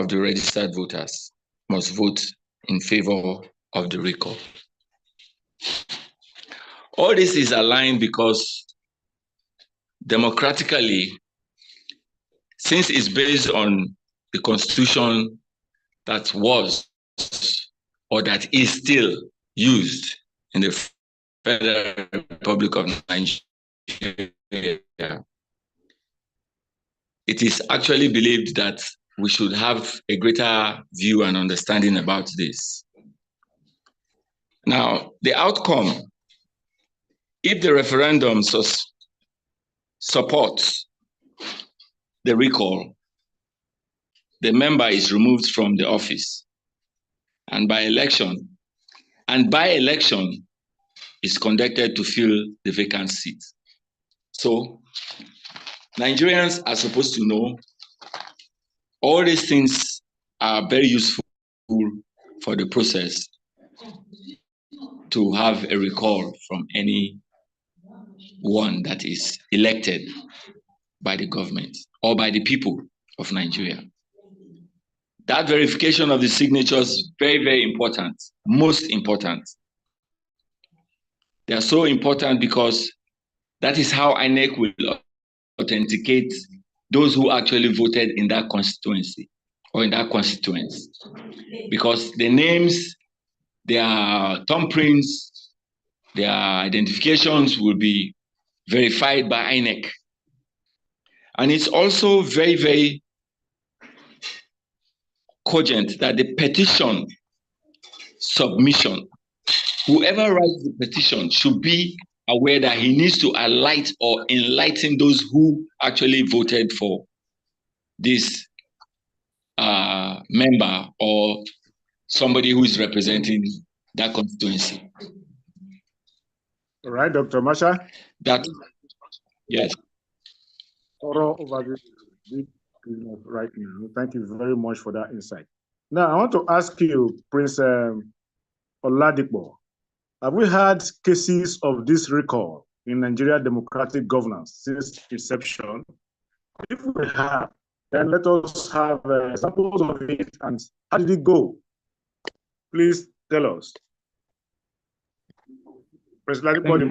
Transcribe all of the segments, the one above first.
of the registered voters must vote in favor of the recall. All this is aligned because democratically, since it's based on the constitution that was or that is still used in the Federal Republic of Nigeria, it is actually believed that we should have a greater view and understanding about this. Now, the outcome, if the referendum supports the recall, the member is removed from the office, and by election is conducted to fill the vacant seat. So Nigerians are supposed to know all these things are very useful for the process to have a recall from any one that is elected by the government or by the people of Nigeria. That verification of the signatures is very, very important, most important. They are so important because that is how INEC will authenticate those who actually voted in that constituency or in that constituency. Because the names, their thumbprints, their identifications will be verified by INEC. And it's also very, very cogent that the petition submission, whoever writes the petition should be aware that he needs to alight or enlighten those who actually voted for this member or somebody who is representing that constituency. All right, Dr. Masha. That, yes. Thorough overview right now. Thank you very much for that insight. Now, I want to ask you, Prince Oladipo, have we had cases of this recall in Nigeria democratic governance since inception? If we have, then let us have examples of it and how did it go? Please tell us. President Oladipo.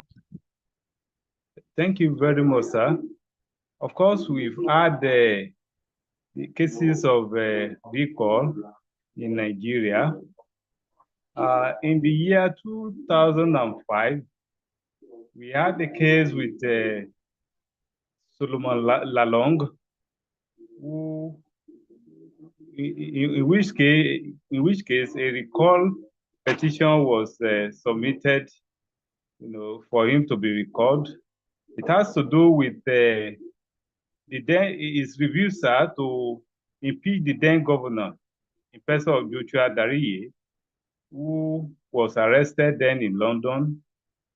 Thank you very much, sir. Of course, we've had the cases of recall in Nigeria. In the year 2005, we had a case with Solomon Lalong, who, in which case a recall petition was submitted, for him to be recalled. It has to do with his refusal to impeach the then governor, in person of Joshua Dariye, who was arrested then in London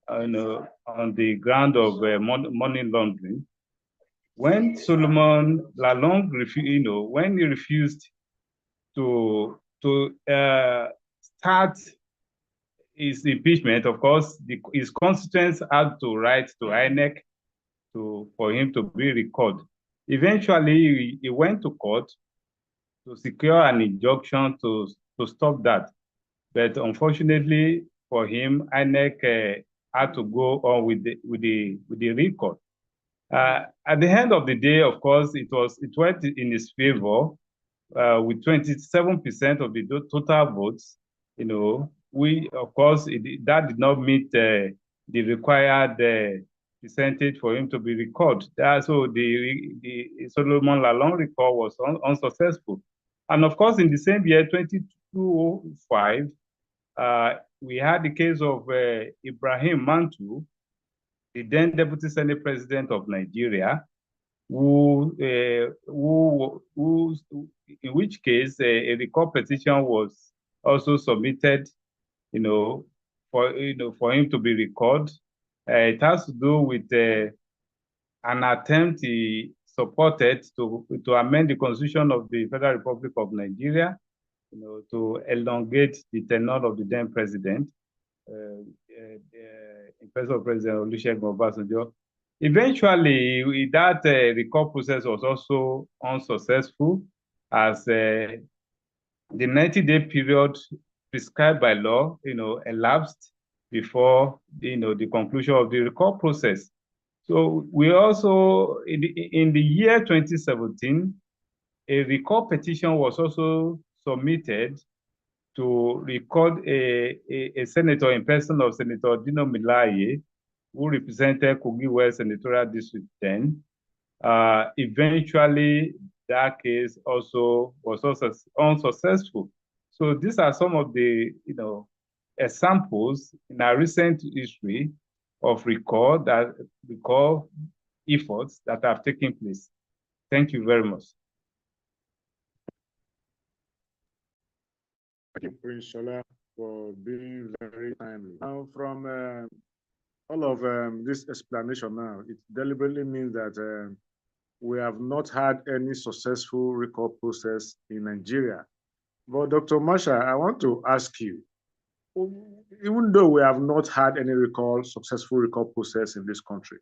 on the ground of money laundering. When Solomon Lalong refused, when he refused to start his impeachment, of course, his constituents had to write to INEC for him to be recalled. Eventually, he went to court to secure an injunction to stop that. But unfortunately for him, INEC had to go on with the recall. At the end of the day, of course, it went in his favor with 27% of the total votes. Of course, that did not meet the required percentage for him to be recalled. So the Solomon Lalong recall was unsuccessful. And of course, in the same year, 2005, we had the case of Ibrahim Mantu, the then Deputy Senate President of Nigeria, in which case a recall petition was also submitted, for him to be recalled. It has to do with an attempt he supported to amend the Constitution of the Federal Republic of Nigeria, to elongate the tenure of the then president, in person of President Olusegun Obasanjo. Eventually, that recall process was also unsuccessful, as the 90-day period prescribed by law, elapsed before, the conclusion of the recall process. So we also, in the year 2017, a recall petition was also submitted to record a senator in person of Senator Dino Milaye, who represented Kogi West Senatorial District then. Eventually, that case also was also unsuccessful. So these are some of the examples in our recent history of recall efforts that have taken place. Thank you very much. Thank you, Prince Shola, for being very timely. Now, from all of this explanation now, it deliberately means that we have not had any successful recall process in Nigeria. But Dr. Masha, I want to ask you, even though we have not had any successful recall process in this country,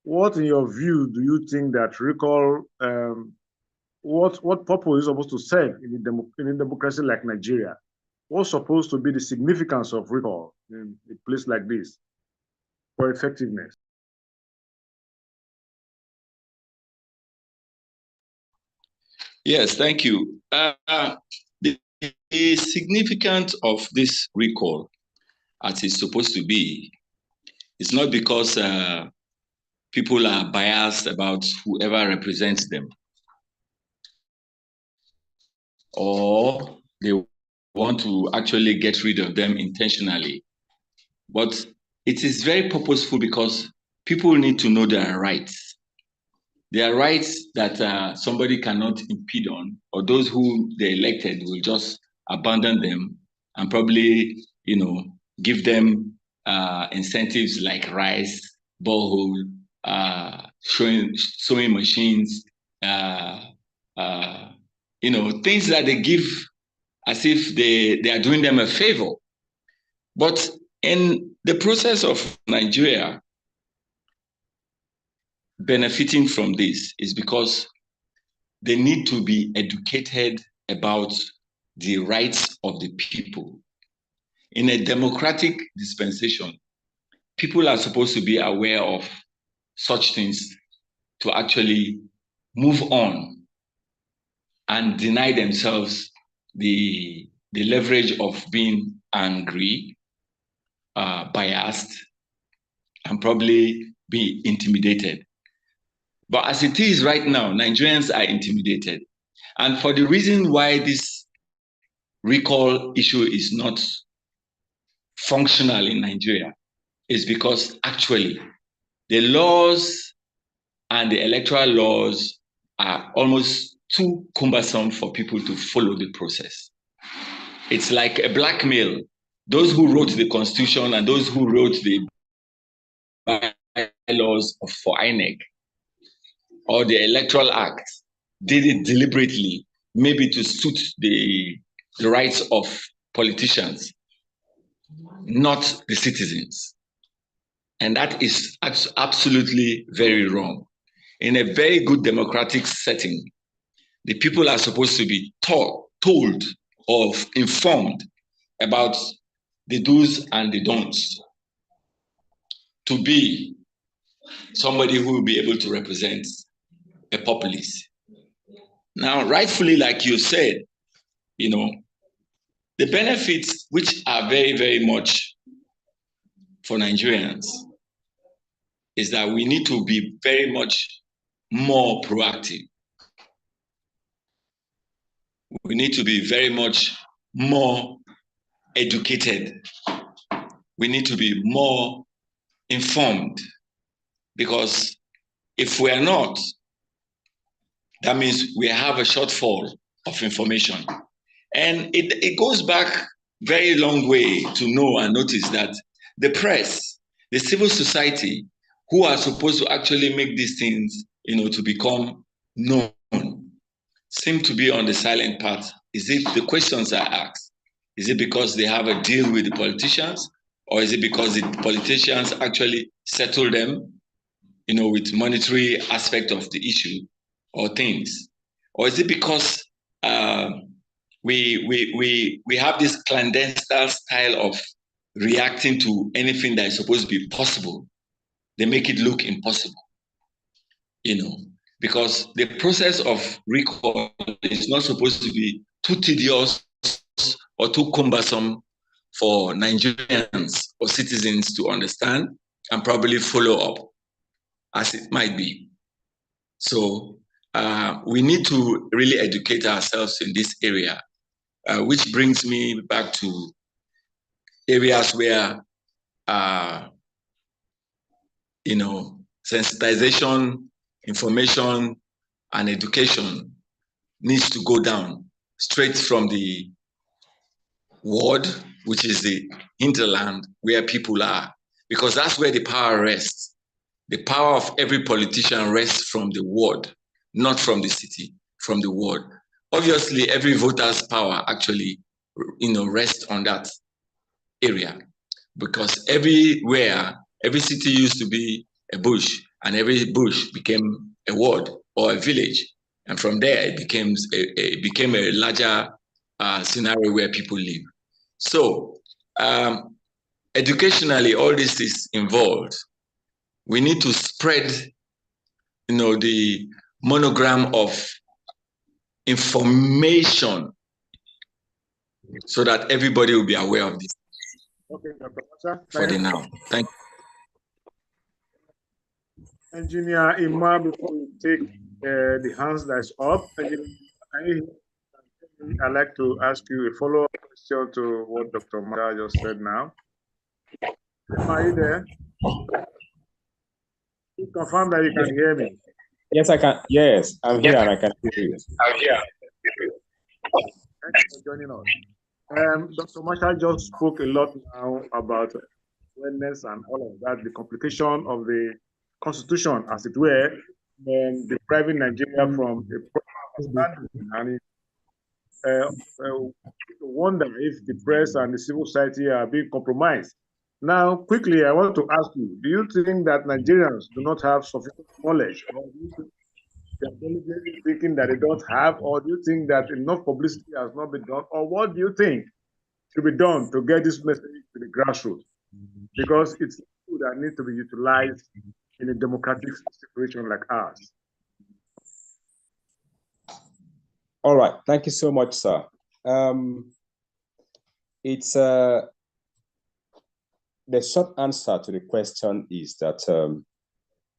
what, in your view, do you think that recall, what purpose is supposed to serve in a democracy like Nigeria? What's supposed to be the significance of recall in a place like this for effectiveness? Yes, thank you. The significance of this recall, as it's supposed to be, is not because people are biased about whoever represents them, or they want to actually get rid of them intentionally. But it is very purposeful because people need to know their rights. There are rights that somebody cannot impede on, or those who they elected will just abandon them and probably, give them incentives like rice, borehole, sewing machines, things that they give as if they are doing them a favor. But in the process of Nigeria benefiting from this is because they need to be educated about the rights of the people. In a democratic dispensation, people are supposed to be aware of such things to actually move on and deny themselves the leverage of being angry, biased, and probably be intimidated. But as it is right now, Nigerians are intimidated. And for the reason why this recall issue is not functional in Nigeria is because actually the laws and the electoral laws are almost too cumbersome for people to follow the process. It's like a blackmail. Those who wrote the Constitution and those who wrote the bylaws for INEC or the Electoral Act did it deliberately, maybe to suit the rights of politicians, not the citizens. And that is absolutely very wrong. In a very good democratic setting, the people are supposed to be told or informed about the do's and the don'ts to be somebody who will be able to represent a populace. Now, rightfully, like you said, the benefits which are very, very much for Nigerians is that we need to be very much more proactive. We need to be very much more educated. We need to be more informed, because if we are not, that means we have a shortfall of information. And it goes back very long way to know and notice that the press, the civil society, who are supposed to actually make these things, to become known, seem to be on the silent path. Is it the questions are asked? Is it because they have a deal with the politicians? Or is it because the politicians actually settle them, with monetary aspect of the issue or things? Or is it because we have this clandestine style of reacting to anything that is supposed to be possible. They make it look impossible, because the process of recall is not supposed to be too tedious or too cumbersome for Nigerians or citizens to understand and probably follow up as it might be. So we need to really educate ourselves in this area, which brings me back to areas where, sensitization, information, and education needs to go down straight from the ward, which is the hinterland where people are, because that's where the power rests. The power of every politician rests from the ward, not from the city, from the ward. Obviously, every voter's power actually, rests on that area, because everywhere, every city used to be a bush, and every bush became a ward or a village, and from there it became a larger scenario where people live. So, educationally, all this is involved. We need to spread, the monogram of information so that everybody will be aware of this. Okay, Dr. Masa, for the now. Thank you. Engineer Ima, before we take the hands that's up, I'd like to ask you a follow-up question to what Dr. Masa just said now. Are you there? You confirm that you can hear me. Yes, I can. Yes, I'm here and I can hear you. I'm here. Thank you for joining us. Dr. Marshall just spoke a lot now about awareness and all of that, the complication of the constitution, as it were, and depriving Nigeria from a proper understanding. And wonder if the press and the civil society are being compromised. Now, quickly, I want to ask you, do you think that Nigerians do not have sufficient knowledge, or do you think they're deliberately thinking that they don't have, or do you think that enough publicity has not been done, or what do you think should be done to get this message to the grassroots? Because it's food that needs to be utilized in a democratic situation like ours. All right, thank you so much, sir. It's the short answer to the question is that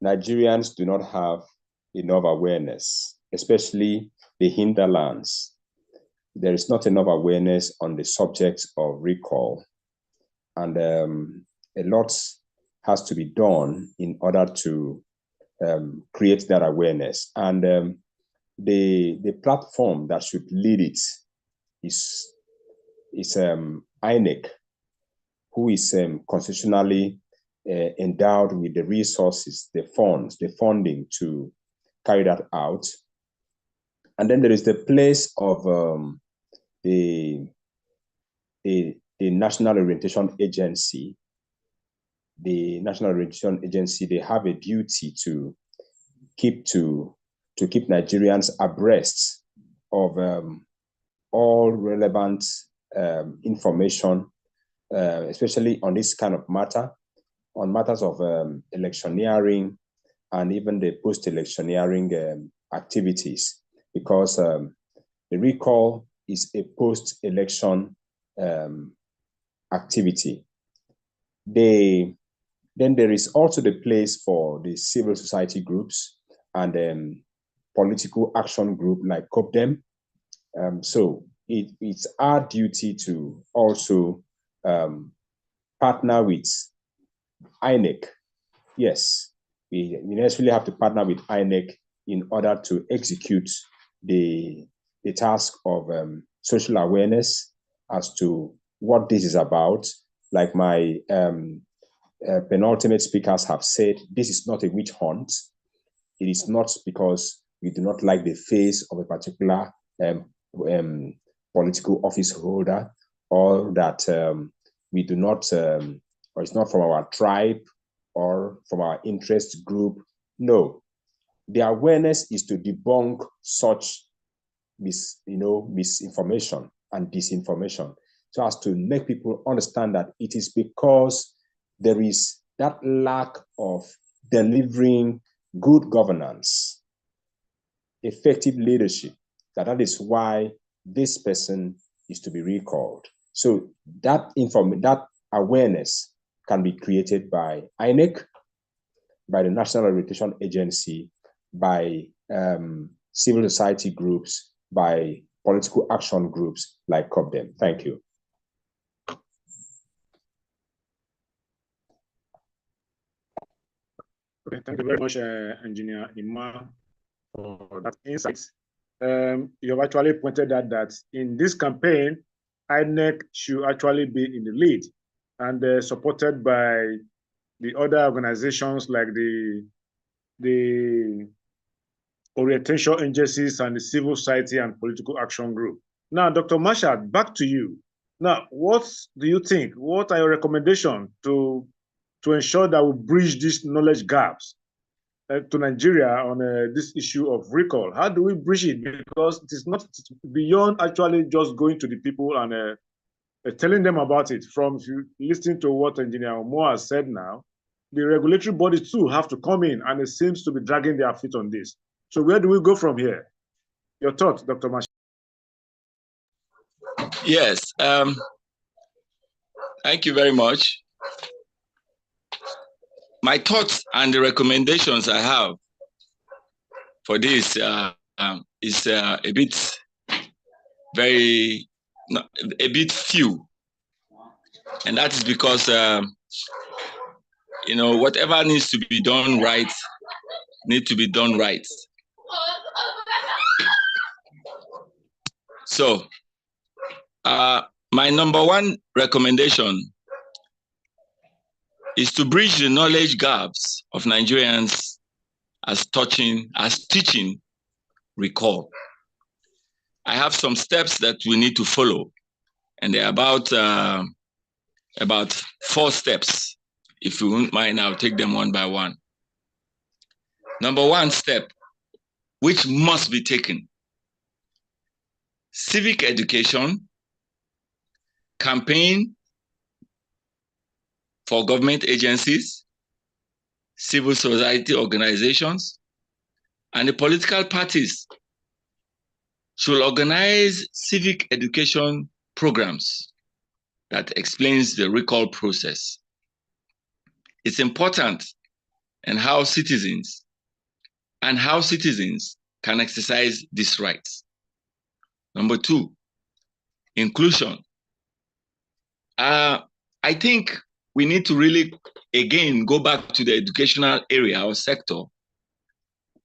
Nigerians do not have enough awareness, especially the hinterlands. There is not enough awareness on the subject of recall. And a lot has to be done in order to create that awareness. And the platform that should lead it is INEC, who is constitutionally endowed with the resources, the funds, the funding to carry that out. And then there is the place of the National Orientation Agency. The National Orientation Agency, they have a duty to keep Nigerians abreast of all relevant information, especially on this kind of matter, on matters of electioneering and even the post-electioneering activities, because the recall is a post-election activity. Then there is also the place for the civil society groups and political action group like COPDEM. So it's our duty to also partner with INEC. Yes, we necessarily have to partner with INEC in order to execute the task of social awareness as to what this is about. Like my penultimate speakers have said, this is not a witch hunt. It is not because we do not like the face of a particular political office holder, or that we do not, or it's not from our tribe or from our interest group. No, the awareness is to debunk such misinformation and disinformation, so as to make people understand that it is because there is that lack of delivering good governance, effective leadership, that is why this person is to be recalled. So that awareness can be created by INEC, by the National Accreditation Agency, by civil society groups, by political action groups like COPDEM. Thank you. Okay, thank you very much, Engineer Ima, for that insight. You have actually pointed out that in this campaign, INEC should actually be in the lead and supported by the other organizations like the orientation agencies and the civil society and political action group. Now, Dr. Marshall, back to you. Now, what do you think? What are your recommendations to ensure that we bridge these knowledge gaps to Nigeria on this issue of recall? How do we bridge it? Because it is not beyond actually just going to the people and telling them about it. From listening to what Engineer Omo has said now, the regulatory bodies too have to come in, and it seems to be dragging their feet on this. So where do we go from here? Your thoughts, Dr. Marshall? Yes, thank you very much. My thoughts and the recommendations I have for this is a bit few, and that is because whatever needs to be done right need to be done right. So my number one recommendation is to bridge the knowledge gaps of Nigerians as teaching recall. I have some steps that we need to follow, and they're about 4 steps. If you won't mind, I'll take them one by one. Number 1 step, which must be taken: civic education, campaign for government agencies, civil society organizations, and the political parties should organize civic education programs that explains the recall process. It's important and how citizens can exercise these rights. Number 2, inclusion. I think we need to really, again, go back to the educational area or sector,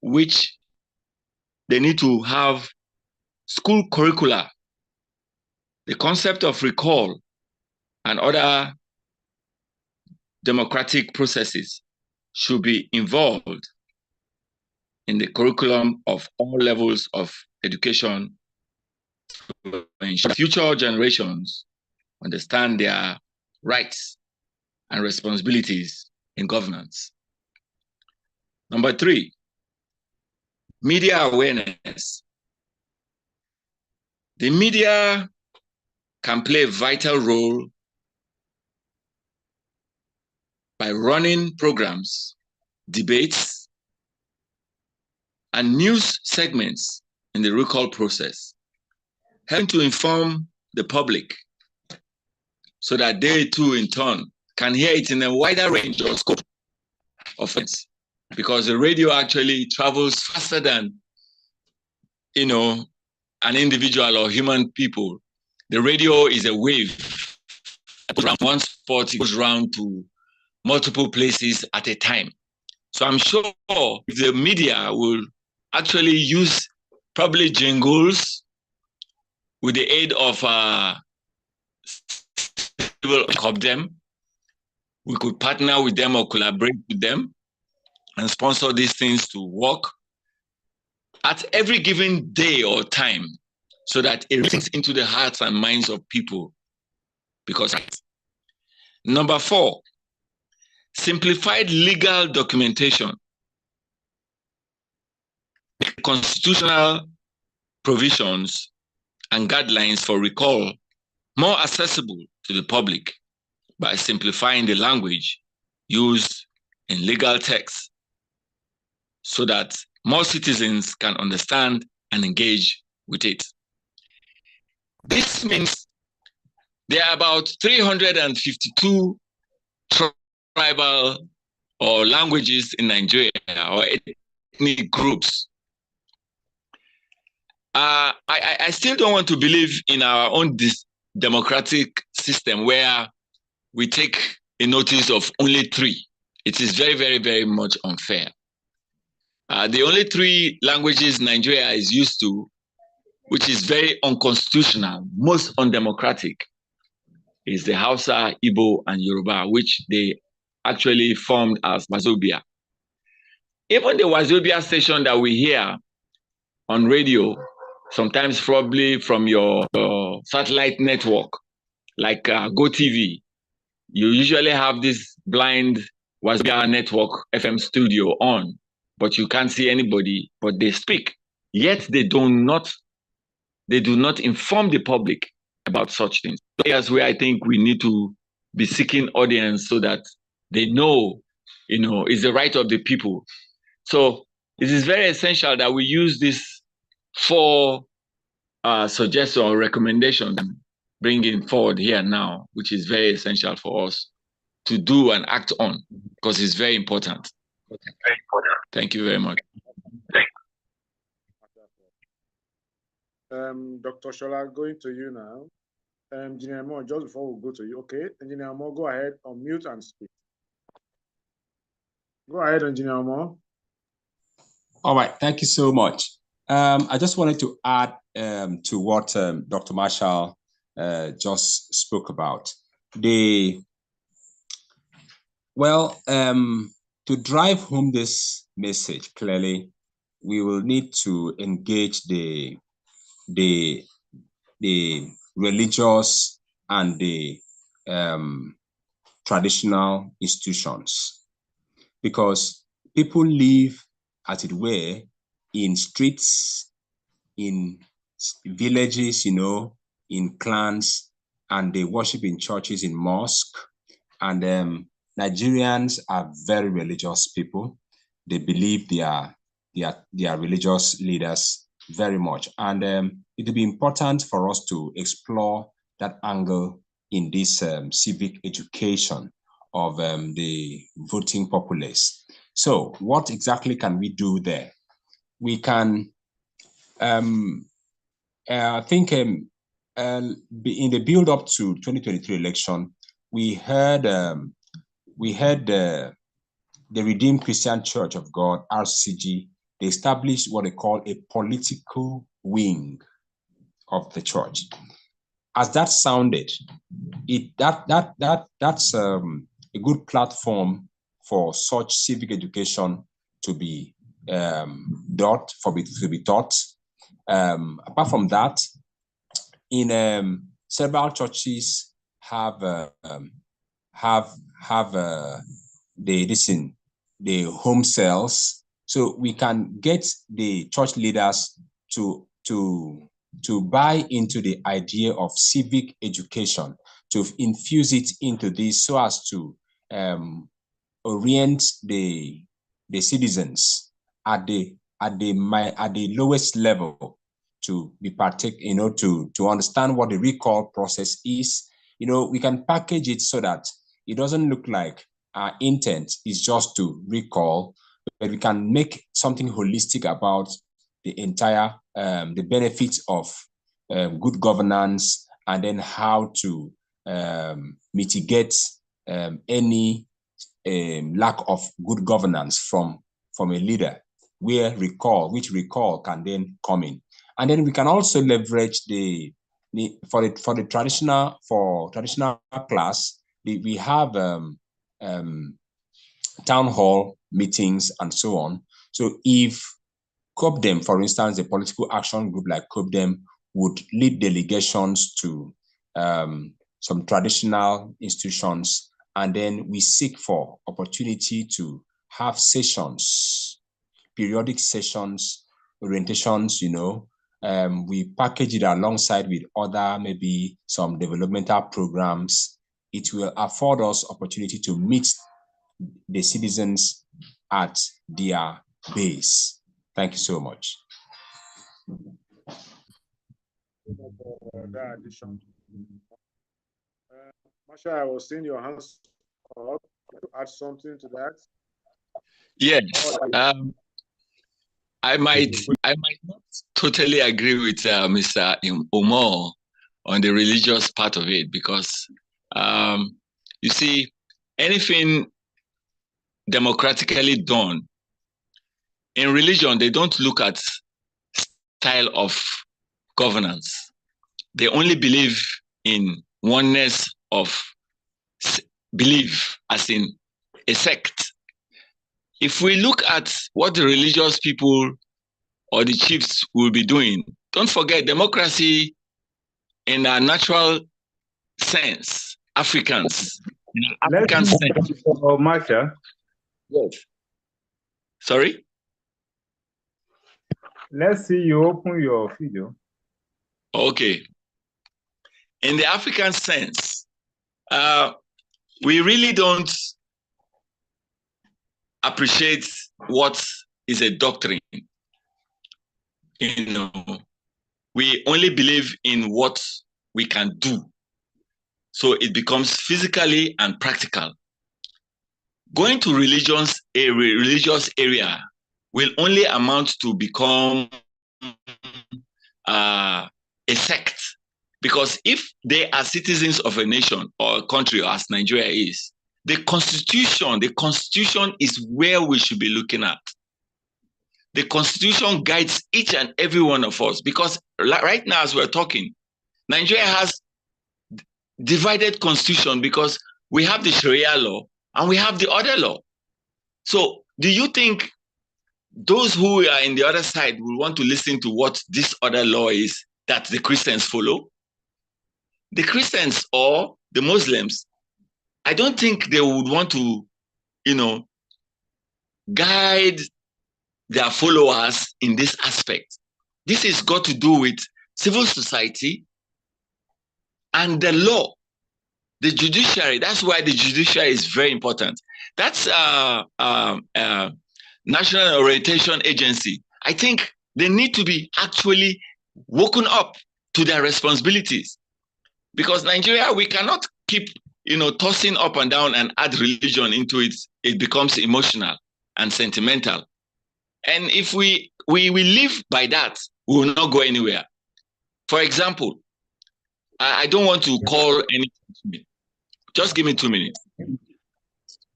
which they need to have school curricula. The concept of recall and other democratic processes should be involved in the curriculum of all levels of education to ensure future generations understand their rights and responsibilities in governance. Number 3, media awareness. The media can play a vital role by running programs, debates, and news segments in the recall process, helping to inform the public so that they too, in turn, can hear it in a wider range or scope of things. Because the radio actually travels faster than, an individual or human people. The radio is a wave. It goes around one spot, it goes around to multiple places at a time. So I'm sure the media will actually use probably jingles with the aid of them. We could partner with them or collaborate with them and sponsor these things to work at every given day or time, so that it sinks into the hearts and minds of people. Because number 4, simplified legal documentation, constitutional provisions and guidelines for recall more accessible to the public by simplifying the language used in legal texts so that more citizens can understand and engage with it. This means there are about 352 tribal or languages in Nigeria, or ethnic groups. I still don't want to believe in our own democratic system where we take a notice of only 3. It is very, very, very much unfair. The only 3 languages Nigeria is used to, which is very unconstitutional, most undemocratic, is the Hausa, Igbo, and Yoruba, which they actually formed as Wazobia. Even the Wazobia station that we hear on radio, sometimes probably from your satellite network, like GoTV, you usually have this blind Wazobia network FM studio on, but you can't see anybody, but they speak. Yet they do not inform the public about such things. That's where I think we need to be seeking audience so that they know, it's the right of the people. So it is very essential that we use these 4 suggestions or recommendations bringing forward here now, which is very essential for us to do and act on, because it's very important. Thank you very much. Dr. Shola, going to you now. Engineer Mo, just before we go to you, okay? Engineer Mo, go ahead, unmute and speak. Go ahead, Engineer Mo. All right, thank you so much. I just wanted to add to what Dr. Marshall just spoke about. To drive home this message clearly, we will need to engage the religious and the traditional institutions, because people live, as it were, in streets, in villages, in clans, and they worship in churches, in mosques. And Nigerians are very religious people. They believe their religious leaders very much. And it will be important for us to explore that angle in this civic education of the voting populace. So what exactly can we do there? We can, I think in the build up to 2023 election, we heard the Redeemed Christian Church of God, RCG. They established what they call a political wing of the church. As that sounded, that's a good platform for such civic education to be taught. Apart from that, in several churches have the home cells, so we can get the church leaders to buy into the idea of civic education, to infuse it into this so as to orient the citizens at the lowest level to be to understand what the recall process is. We can package it so that it doesn't look like our intent is just to recall, but we can make something holistic about the entire the benefits of good governance, and then how to mitigate any lack of good governance from a leader, which recall can then come in. And then we can also leverage for traditional class. We have town hall meetings and so on. So if COPDEM, for instance, a political action group like COPDEM, would lead delegations to some traditional institutions, and then we seek for opportunity to have sessions, periodic sessions, orientations, we package it alongside with other, maybe some developmental programs, it will afford us opportunity to meet the citizens at their base. Thank you so much. That addition. Masha, I was seeing your hands up to add something to that. Yes. I might not totally agree with Mr. Omar on the religious part of it, because you see, anything democratically done in religion, they don't look at style of governance. They only believe in oneness of belief, as in a sect. If we look at what the religious people or the chiefs will be doing, don't forget, democracy in a natural sense, Africans, in an African sense. Masha. Yes. Sorry? Let's see you open your video. Okay. In the African sense, we really don't appreciate what is a doctrine. You know, we only believe in what we can do. So it becomes physically and practical. Going to religious area will only amount to become a sect. Because if they are citizens of a nation or a country, as Nigeria is, the constitution is where we should be looking at. The constitution guides each and every one of us, because right now as we're talking, Nigeria has divided constitution because we have the Sharia law and we have the other law. So do you think those who are in the other side will want to listen to what this other law is that the Christians follow? The Christians or the Muslims, I don't think they would want to, guide their followers in this aspect. This has got to do with civil society and the law, the judiciary. That's why the judiciary is very important. That's National Orientation Agency. I think they need to be actually woken up to their responsibilities, because Nigeria, we cannot keep, tossing up and down and add religion into it. It becomes emotional and sentimental. And if we live by that, we will not go anywhere. For example, I don't want to call any. Just give me 2 minutes. I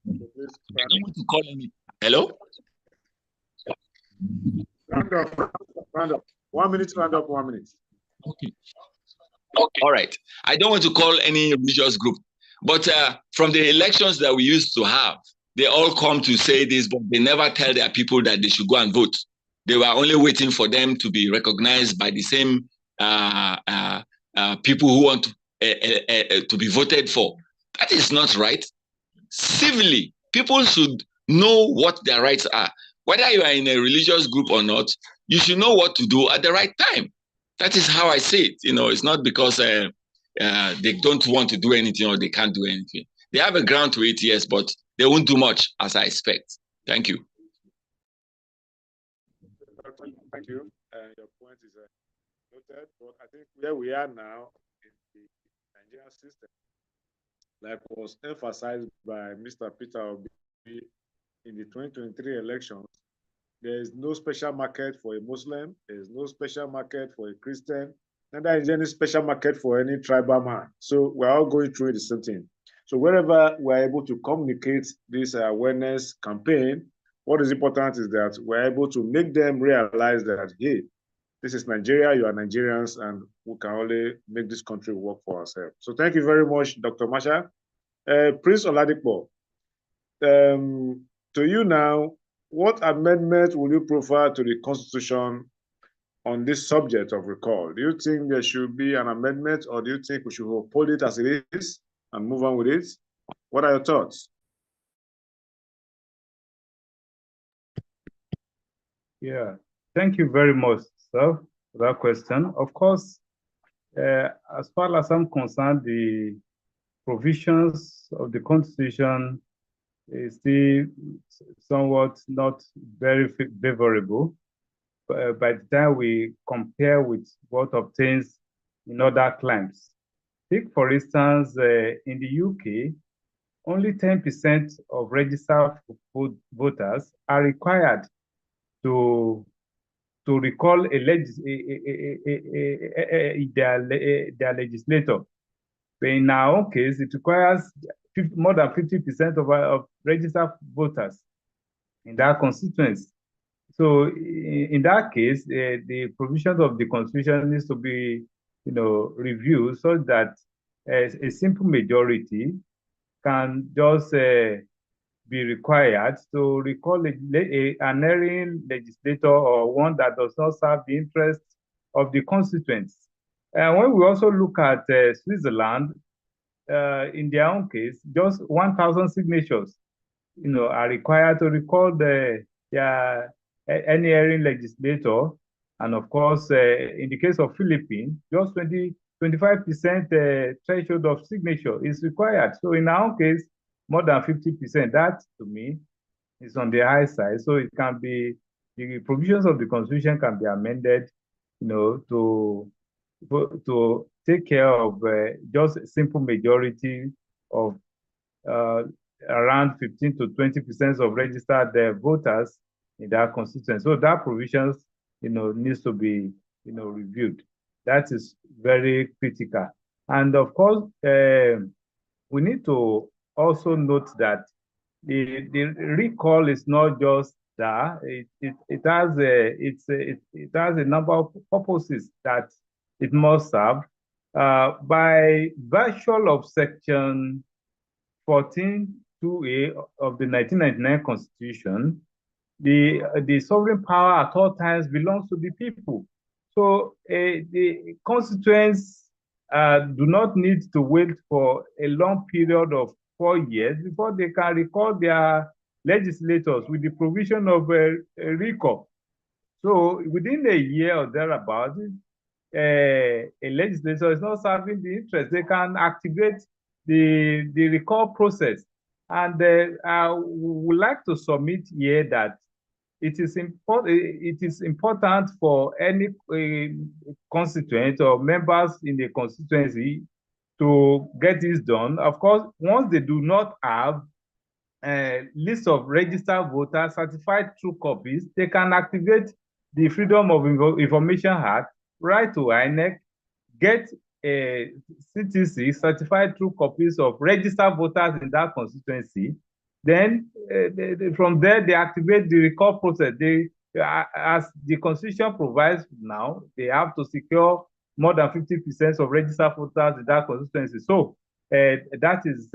don't want to call any. Hello? Round up. 1 minute, round up, 1 minute. Okay. All right. I don't want to call any religious group, but from the elections that we used to have, they all come to say this, but they never tell their people that they should go and vote. They were only waiting for them to be recognized by the same people who want to be voted for. That is not right. Civilly, people should know what their rights are. Whether you are in a religious group or not, you should know what to do at the right time. That is how I see it. It's not because they don't want to do anything or they can't do anything. They have a ground to it, yes, but they won't do much, as I expect. Thank you. Thank you. Your point is noted, but I think where we are now in the Nigerian system, like was emphasized by Mr. Peter Obi in the 2023 elections, there is no special market for a Muslim, there is no special market for a Christian, neither is any special market for any tribal man. So we're all going through the same thing. So wherever we're able to communicate this awareness campaign, what is important is that we're able to make them realize that, hey, this is Nigeria, you are Nigerians, and we can only make this country work for ourselves. So thank you very much, Dr. Masha. Prince Oladipo, to you now, what amendment will you prefer to the Constitution on this subject of recall? Do you think there should be an amendment, or do you think we should uphold it as it is and move on with it? What are your thoughts? Yeah, thank you very much, sir. for that question. Of course, as far as I'm concerned, the provisions of the Constitution is still somewhat not very favorable. By the time we compare with what obtains in other climes. Take, for instance, in the UK, only 10% of registered voters are required to recall their legislator. But in our own case, it requires more than 50% of registered voters in that constituency. So in that case, the provisions of the Constitution needs to be, reviewed so that a simple majority can just be required to recall an erring legislator or one that does not serve the interests of the constituents. And when we also look at Switzerland, in their own case, just 1,000 signatures, are required to recall any erring legislator. And of course, in the case of Philippines, just 25% threshold of signature is required. So in our own case, more than 50%. That, to me, is on the high side. So it can be, the provisions of the Constitution can be amended, to take care of just a simple majority of around 15 to 20% of registered voters in that constituency. So that provisions, needs to be, reviewed. That is very critical. And of course, we need to also note that the recall is not just that. It has a number of purposes that it must serve. By virtue of Section 14(2)(a) of the 1999 Constitution, the sovereign power at all times belongs to the people. So the constituents do not need to wait for a long period of 4 years before they can recall their legislators with the provision of a recall. So within a year or thereabouts, a legislator is not serving the interest. They can activate the recall process. And I would like to submit here that it is important for any constituent or members in the constituency to get this done. Of course, once they do not have a list of registered voters certified true copies, they can activate the Freedom of Information Act, write to INEC, get a CTC, certified true copies of registered voters in that constituency. Then from there, they activate the recall process. As the Constitution provides now, they have to secure more than 50% of registered voters in that constituency. So that is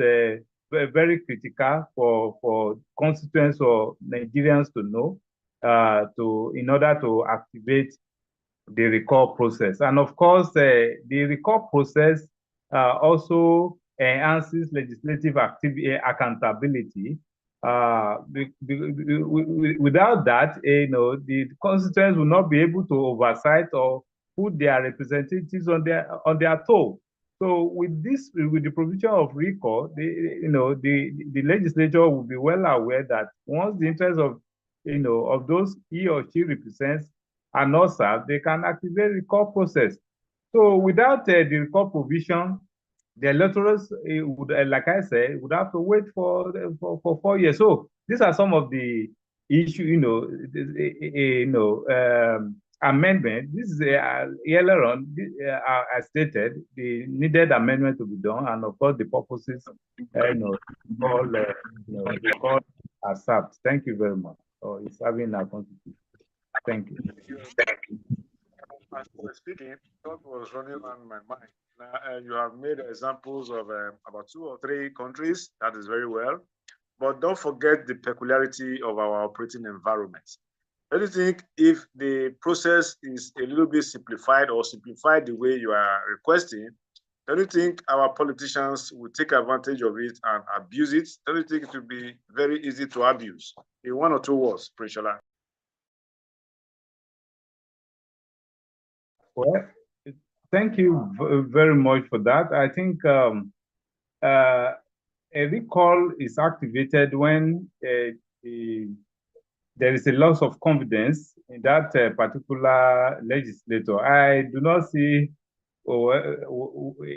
very critical for constituents or Nigerians to know in order to activate the recall process. And of course, the recall process also enhances legislative accountability. Without that, the constituents will not be able to oversight or put their representatives on their toe. So with the provision of recall, the legislature will be well aware that once the interests of of those he or she represents are not served, they can activate the recall process. So without the recall provision, the electors would, like I said, would have to wait for 4 years. So these are some of the issues, amendment. This is earlier on, I stated the needed amendment to be done, and of course the purposes, recall are served. Thank you very much. It's having our constitution. Thank you. As you were speaking, thought was running around my mind. Now, you have made examples of about 2 or 3 countries. That is very well. But don't forget the peculiarity of our operating environment. Don't you think if the process is a little bit simplified or simplified the way you are requesting, don't you think our politicians will take advantage of it and abuse it? Don't you think it will be very easy to abuse? In 1 or 2 words, Prince Shola. Well, thank you very much for that. I think a recall is activated when there is a loss of confidence in that particular legislator. I do not see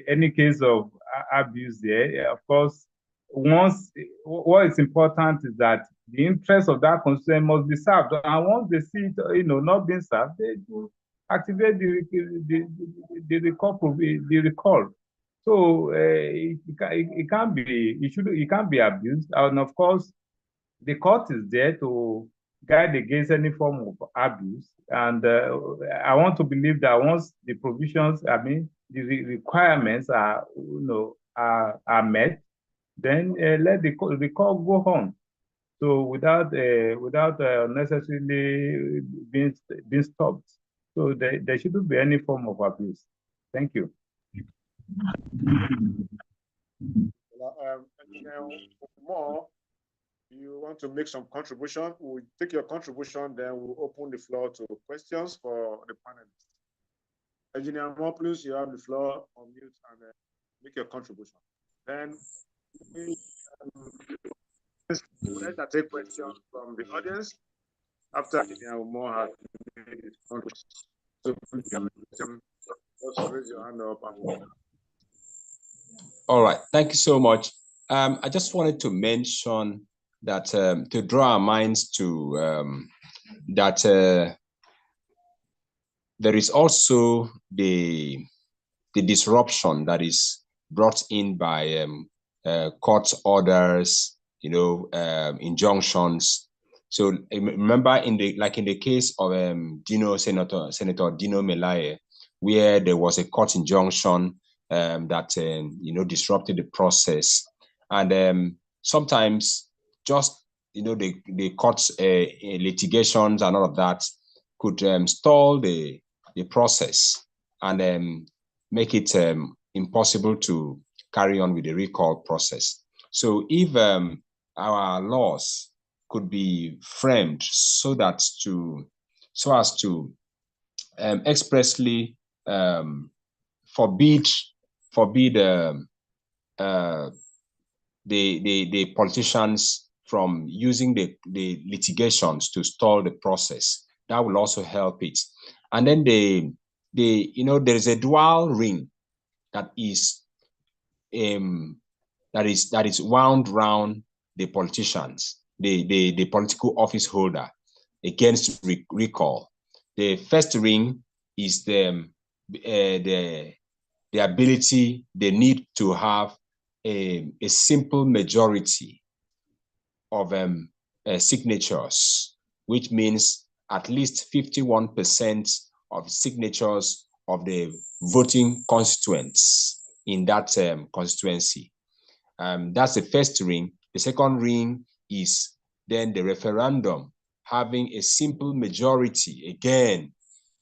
any case of abuse there. Of course, what is important is that the interest of that constituent must be served. And once they see it, not being served, they do activate the recall. So it can't be abused. And of course, the court is there to guide against any form of abuse. And I want to believe that once the provisions, the requirements are met, then let the court go on. So without necessarily being stopped. So there shouldn't be any form of abuse. Thank you. More, you want to make some contribution? We'll take your contribution, then we'll open the floor to questions for the panelists. Engineer Moore, please, you have the floor on mute and make your contribution. Then let's take questions from the audience after Engineer Moore has made his contribution. So just raise your hand up and all right, thank you so much. I just wanted to mention that to draw our minds to that there is also the disruption that is brought in by court orders, injunctions. So remember, in the case of Senator Dino Melaye, where there was a court injunction that disrupted the process, and sometimes just the courts litigations and all of that could stall the process and make it impossible to carry on with the recall process. So if our laws could be framed so as to expressly forbid the politicians from using the litigations to stall the process, that will also help it. And then there is a dual ring that is wound round the politicians, the political office holder against recall. The first ring is the ability, they need to have a simple majority of signatures, which means at least 51% of signatures of the voting constituents in that constituency. That's the first ring. The second ring is then the referendum, having a simple majority again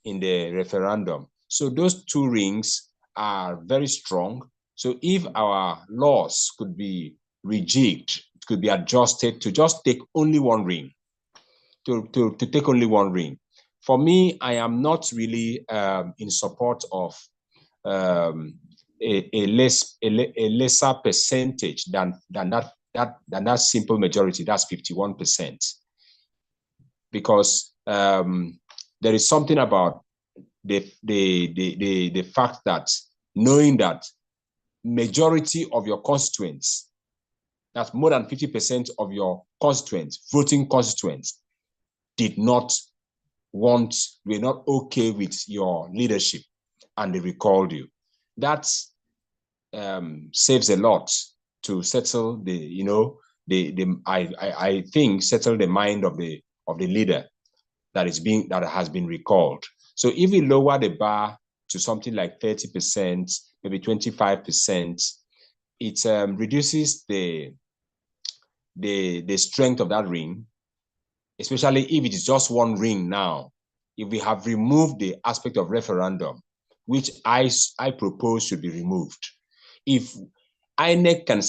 in the referendum. So those two rings are very strong. So if our laws could be rejigged, it could be adjusted to just take only one ring, to take only one ring. For me, I am not really in support of a lesser percentage than that simple majority. That's 51%, because there is something about the fact that knowing that majority of your constituents, that's more than 50% of your constituents, voting constituents, were not okay with your leadership, and they recalled you. That saves a lot to settle I think settle the mind of the leader that has been recalled. So if we lower the bar to something like 30%, maybe 25%, it reduces the strength of that ring, especially if it is just one ring now. If we have removed the aspect of referendum, which I propose should be removed, if INEC can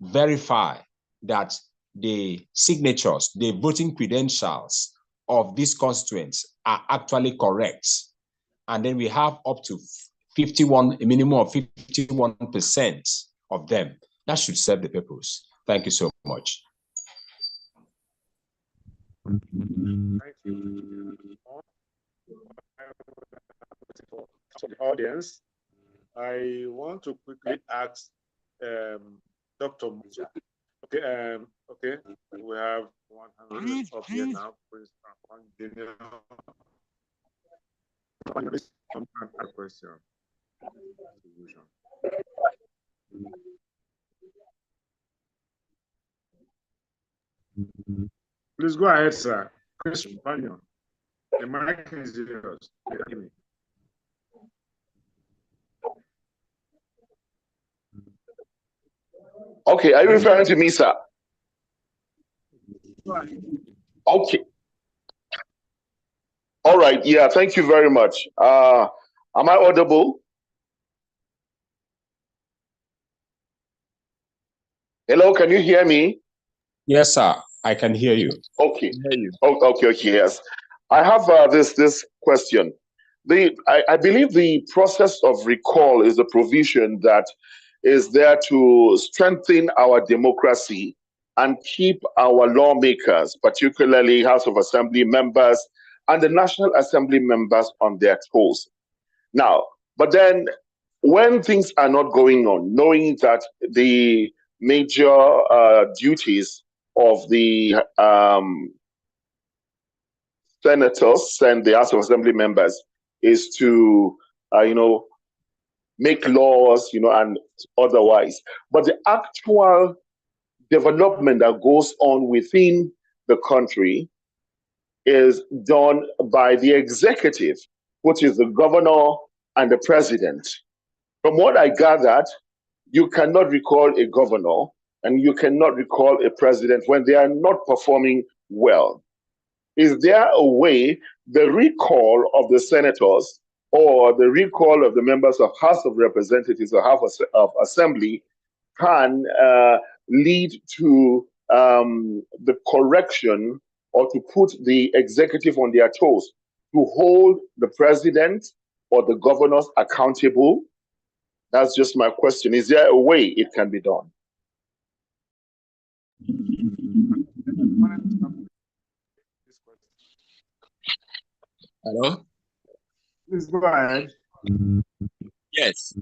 verify that the signatures, the voting credentials of these constituents are actually correct, and then we have up to 51, a minimum of 51% of them. That should serve the purpose. Thank you so much. Thank you. For the audience, I want to quickly ask Dr. Muja. Okay, okay, we have 100 up here now. Please, question. Please go ahead, sir. Question, Banyan. The mic is yours. Okay, are you referring to me, sir? Okay. All right, yeah, thank you very much. Am I audible? Hello, can you hear me? Yes, sir, I can hear you. Okay. Okay, yes. I have this question. I believe the process of recall is a provision that is there to strengthen our democracy and keep our lawmakers, particularly House of Assembly members and the National Assembly members, on their toes. Now, but then when things are not going on, knowing that the major duties of the senators and the House of Assembly members is to, make laws, and otherwise. But the actual development that goes on within the country is done by the executive, which is the governor and the president. From what I gathered, you cannot recall a governor and you cannot recall a president when they are not performing well. Is there a way the recall of the senators or the recall of the members of House of Representatives or House of Assembly can lead to the correction or to put the executive on their toes, to hold the president or the governors accountable? That's just my question. Is there a way it can be done? Hello? Please go ahead. Yes.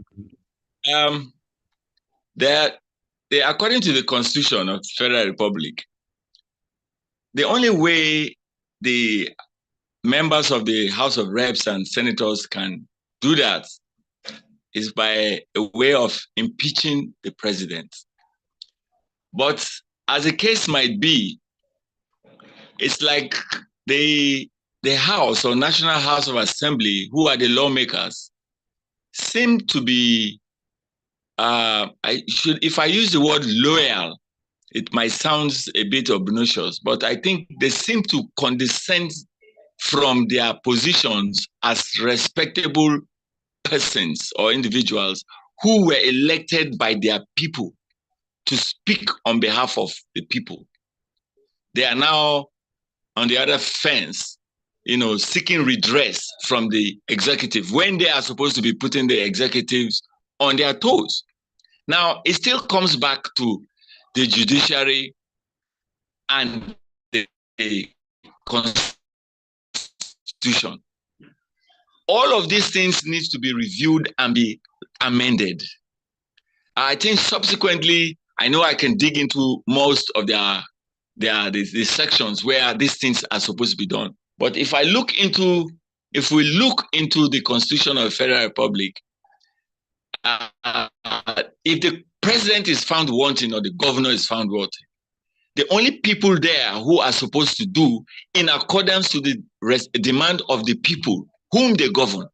According to the Constitution of the Federal Republic, the only way the members of the House of Reps and Senators can do that is by a way of impeaching the president. But as the case might be, it's like the House or National House of Assembly, who are the lawmakers, seem to be, if I use the word loyal, it might sound a bit obnoxious, but I think they seem to condescend from their positions as respectable persons or individuals who were elected by their people to speak on behalf of the people. They are now on the other fence, seeking redress from the executive when they are supposed to be putting the executives on their toes. Now, it still comes back to the judiciary and the Constitution. All of these things need to be reviewed and be amended. I think subsequently, I know I can dig into most of the sections where these things are supposed to be done. But if we look into the Constitution of the Federal Republic, if the president is found wanting or the governor is found wanting, the only people there who are supposed to do in accordance to the demand of the people whom they govern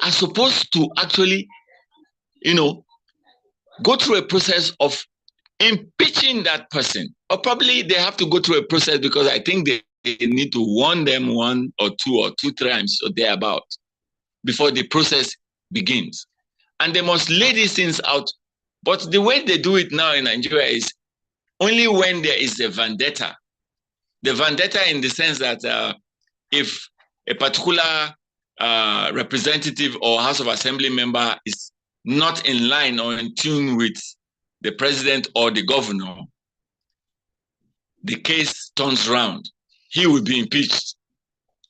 are supposed to actually, go through a process of impeaching that person. Or probably they have to go through a process because I think they need to warn them one or two times or thereabout before the process begins. And they must lay these things out. But the way they do it now in Nigeria is only when there is a vendetta. The vendetta in the sense that if a particular representative or House of Assembly member is not in line or in tune with the president or the governor, the case turns around. He will be impeached,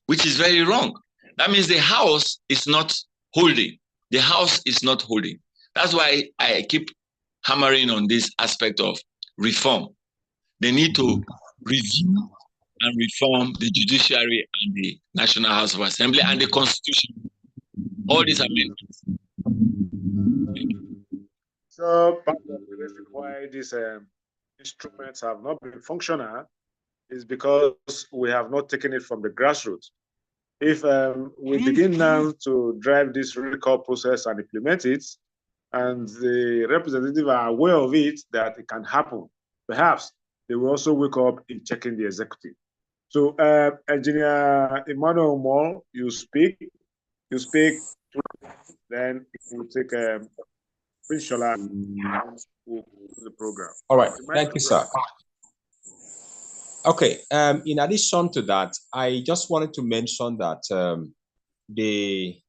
which is very wrong. That means the House is not holding. The House is not holding. That's why I keep hammering on this aspect of reform. They need to review and reform the judiciary and the National House of Assembly and the Constitution. All these amendments. So part of the reason why these instruments have not been functional is because we have not taken it from the grassroots. If we begin now to drive this recall process and implement it, and the representatives are aware of it, that it can happen, perhaps they will also wake up in checking the executive. So, Engineer Emmanuel Moore, you speak, then we'll take Prince Shola to the program. All right, thank you, sir. Okay, in addition to that, I just wanted to mention that the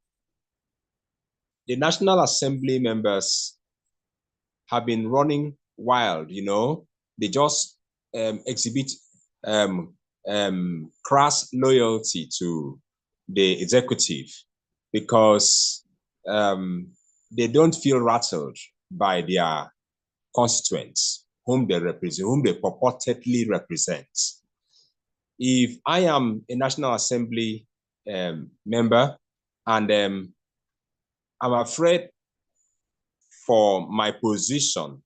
National Assembly members have been running wild, you know. They just exhibit crass loyalty to the executive because they don't feel rattled by their constituents, whom they represent, whom they purportedly represent. If I am a National Assembly member and I'm afraid for my position,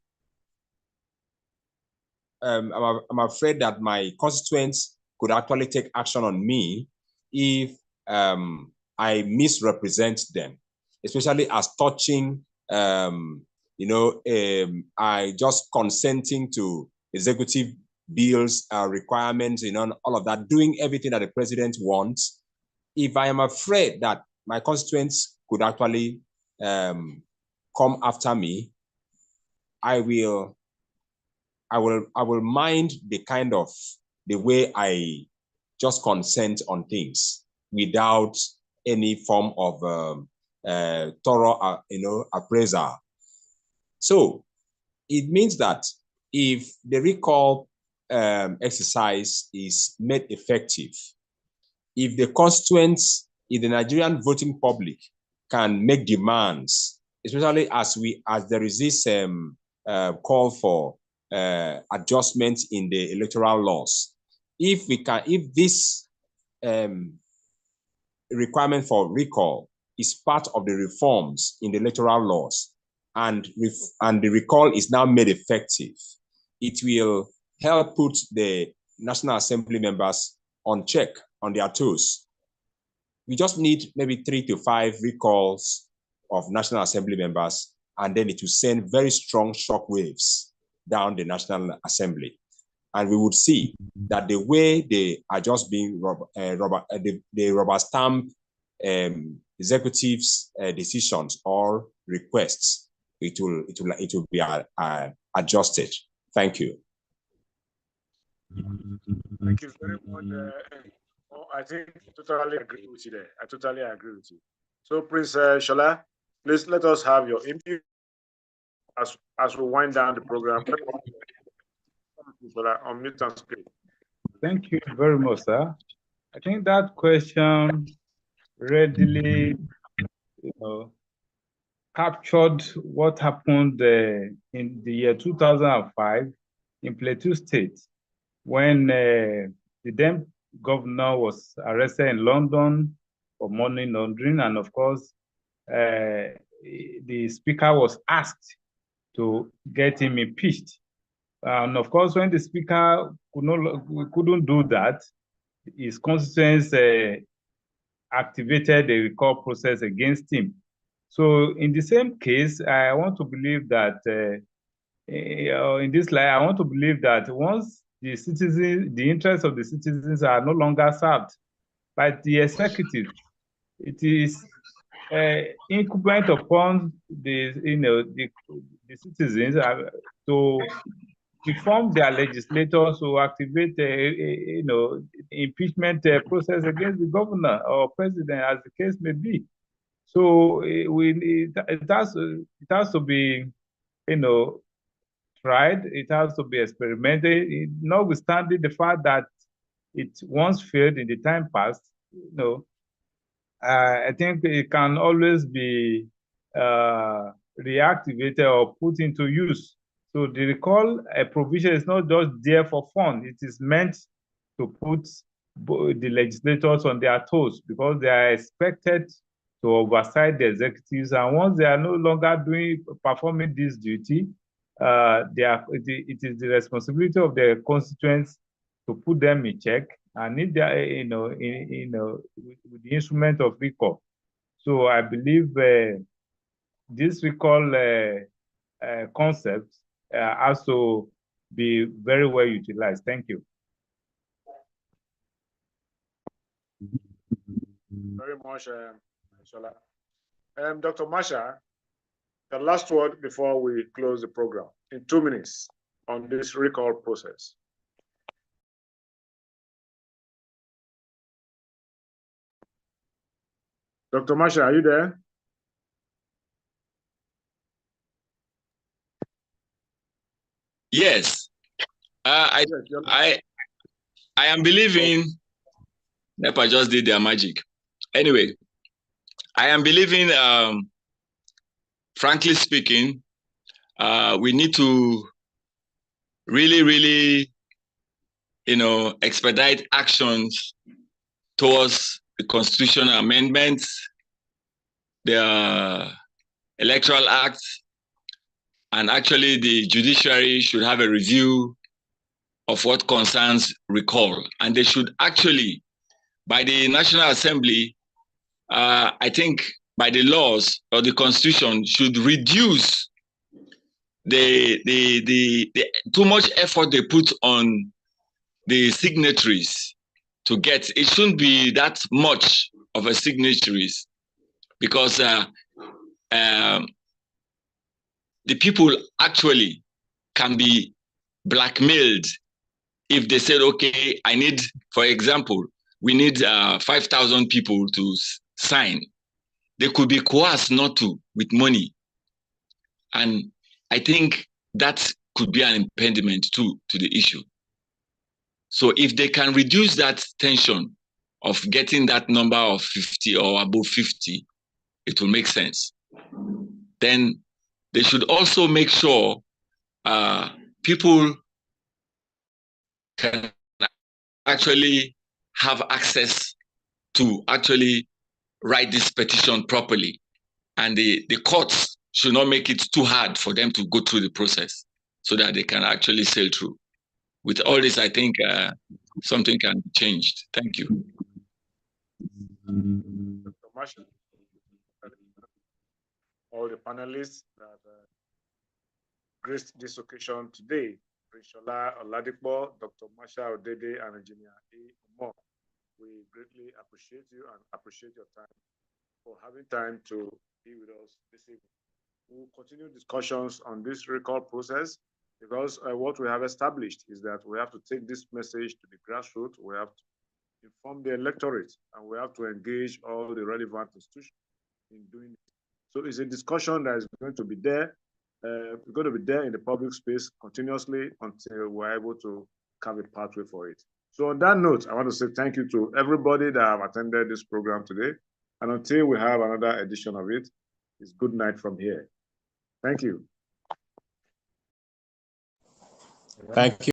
I'm afraid that my constituents could actually take action on me if I misrepresent them, especially as touching, I just consenting to executive bills, requirements, all of that, doing everything that the president wants. If I am afraid that my constituents could actually come after me, I will mind the way I just consent on things without any form of thorough, appraisal. So it means that if the recall exercise is made effective, if the constituents in the Nigerian voting public can make demands, especially as there is this call for adjustments in the electoral laws, if this requirement for recall is part of the reforms in the electoral laws, and the recall is now made effective, it will help put the National Assembly members on check, on their toes. We just need maybe 3 to 5 recalls of National Assembly members, and then it will send very strong shockwaves down the National Assembly. And we would see that the way they are just being rubber stamp executives' decisions or requests, it will be adjusted. Thank you. Thank you very much. I think I totally agree with you there. I totally agree with you. So, Prince Shola, please let us have your input as we wind down the program. Unmute and speak. Thank you very much, sir. I think that question readily, captured what happened in the year 2005 in Plateau State when the then governor was arrested in London for money laundering, and of course, the speaker was asked to get him impeached. And of course, when the speaker couldn't do that, his constituents activated the recall process against him. So in the same case, I want to believe that in this light, I want to believe that once the interests of the citizens are no longer served by the executive, it is incumbent upon the citizens to inform their legislators to activate impeachment process against the governor or president, as the case may be. So it has to be, tried. It has to be experimented, notwithstanding the fact that it once failed in the time past. I think it can always be reactivated or put into use. So the recall provision is not just there for fun. It is meant to put the legislators on their toes, because they are expected to oversight the executives. And once they are no longer performing this duty, it is the responsibility of the constituents to put them in check, and if they are, with the instrument of recall. So I believe this recall concept has to be very well utilized. Thank you. Very much, Shola. Dr. Masha, the last word before we close the program in 2 minutes on this recall process. Dr. Masha, are you there? Yes. I am believing NEPA just did their magic. Anyway, I am believing, frankly speaking, we need to really, expedite actions towards the constitutional amendments, the Electoral Act, and actually the judiciary should have a review of what concerns recall. And they should actually, by the National Assembly, I think by the laws or the Constitution, should reduce the too much effort they put on the signatories to get. It shouldn't be that much of a signatories, because the people actually can be blackmailed if they said, okay, I need, for example, we need 5,000 people to sign. They could be coerced not to with money. And I think that could be an impediment to the issue. So if they can reduce that tension of getting that number of 50 or above 50, it will make sense. Then they should also make sure people can actually have access to actually write this petition properly. And the courts should not make it too hard for them to go through the process so that they can actually sail through. With all this, I think something can be changed. Thank you. Dr. Masha, all the panelists that graced this occasion today, Shola Oladipo, Dr. Masha Odede, and Engineer A. Omo. We greatly appreciate you and appreciate your time for having time to be with us this evening. We'll continue discussions on this recall process, because what we have established is that we have to take this message to the grassroots, we have to inform the electorate, and we have to engage all the relevant institutions in doing it. So it's a discussion that is going to be there. It's going to be there in the public space continuously until we're able to carve a pathway for it. So on that note, I want to say thank you to everybody that have attended this program today. And until we have another edition of it, it's good night from here. Thank you. Thank you.